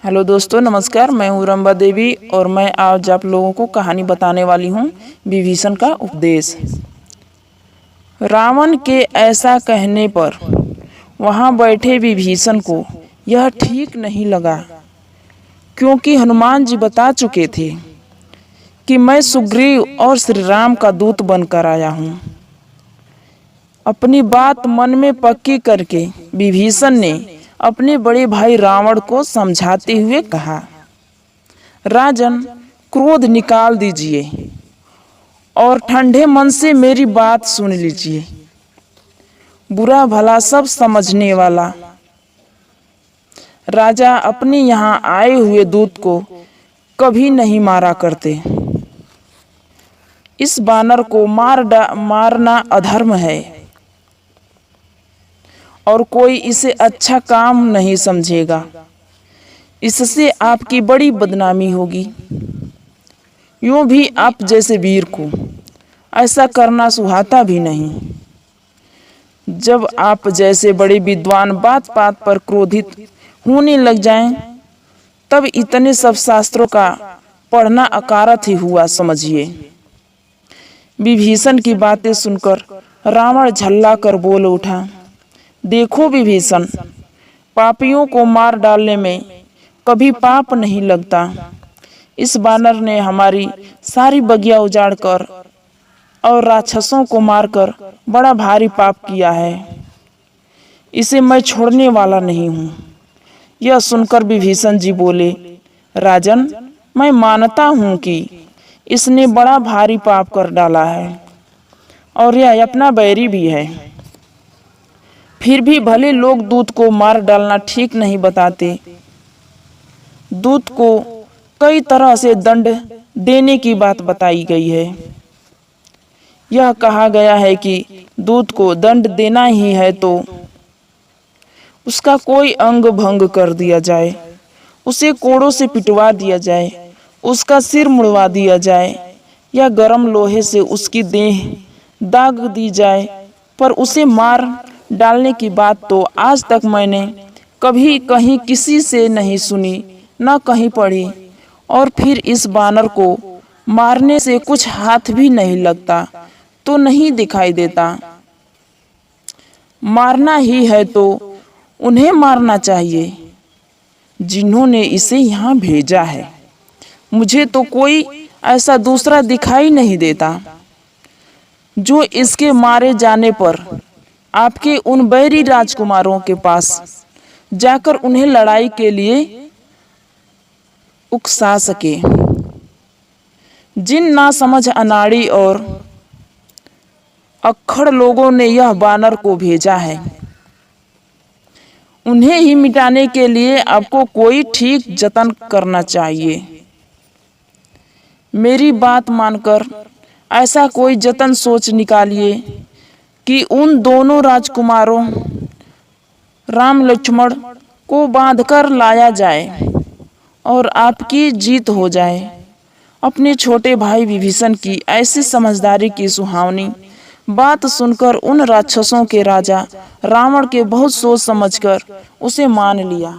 Hello दोस्तों, नमस्कार। मैं हूँ रंबा देवी और मैं आज आप लोगों को कहानी बताने वाली हूँ विभीषण का उपदेश। रावण के ऐसा कहने पर वहाँ बैठे विभीषण को यह ठीक नहीं लगा, क्योंकि हनुमान जी बता चुके थे कि मैं सुग्रीव और श्री राम का दूत बनकर आया हूँ। अपनी बात मन में पक्की करके विभीषण ने अपने बड़े भाई रावण को समझाते हुए कहा, राजन, क्रोध निकाल दीजिए और ठंडे मन से मेरी बात सुन लीजिए। बुरा भला सब समझने वाला राजा अपने यहाँ आए हुए दूत को कभी नहीं मारा करते। इस बानर को मारना अधर्म है और कोई इसे अच्छा काम नहीं समझेगा। इससे आपकी बड़ी बदनामी होगी। यूं भी आप जैसे वीर को ऐसा करना सुहाता भी नहीं। जब आप जैसे बड़े विद्वान बात बात पर क्रोधित होने लग जाएं, तब इतने सब शास्त्रों का पढ़ना अकारथ ही हुआ समझिए। विभीषण की बातें सुनकर रावण झल्ला कर बोल उठा, देखो विभीषण, पापियों को मार डालने में कभी पाप नहीं लगता। इस बानर ने हमारी सारी बगिया उजाड़ कर और राक्षसों को मारकर बड़ा भारी पाप किया है। इसे मैं छोड़ने वाला नहीं हूँ। यह सुनकर विभीषण जी बोले, राजन, मैं मानता हूँ कि इसने बड़ा भारी पाप कर डाला है और यह अपना बैरी भी है। फिर भी भले लोग दूत को मार डालना ठीक नहीं बताते। दूत को कई तरह से दंड देने की बात बताई गई है। यह कहा गया है कि दूत को दंड देना ही है तो उसका कोई अंग भंग कर दिया जाए, उसे कोड़ों से पिटवा दिया जाए, उसका सिर मुड़वा दिया जाए या गर्म लोहे से उसकी देह दाग दी जाए, पर उसे मार डालने की बात तो आज तक मैंने कभी कहीं किसी से नहीं सुनी, न कहीं पढ़ी। और फिर इस बानर को मारने से कुछ हाथ भी नहीं लगता तो नहीं दिखाई देता। मारना ही है तो उन्हें मारना चाहिए जिन्होंने इसे यहाँ भेजा है। मुझे तो कोई ऐसा दूसरा दिखाई नहीं देता जो इसके मारे जाने पर आपके उन बैरी राजकुमारों के पास जाकर उन्हें लड़ाई के लिए उकसा सके। जिन नासमझ अनाड़ी और अक्खड़ लोगों ने यह बानर को भेजा है, उन्हें ही मिटाने के लिए आपको कोई ठीक जतन करना चाहिए। मेरी बात मानकर ऐसा कोई जतन सोच निकालिए कि उन दोनों राजकुमारों राम लक्ष्मण को बांधकर लाया जाए और आपकी जीत हो जाए। अपने छोटे भाई विभीषण की ऐसी समझदारी की सुहावनी बात सुनकर उन राक्षसों के राजा रावण के बहुत सोच समझकर उसे मान लिया।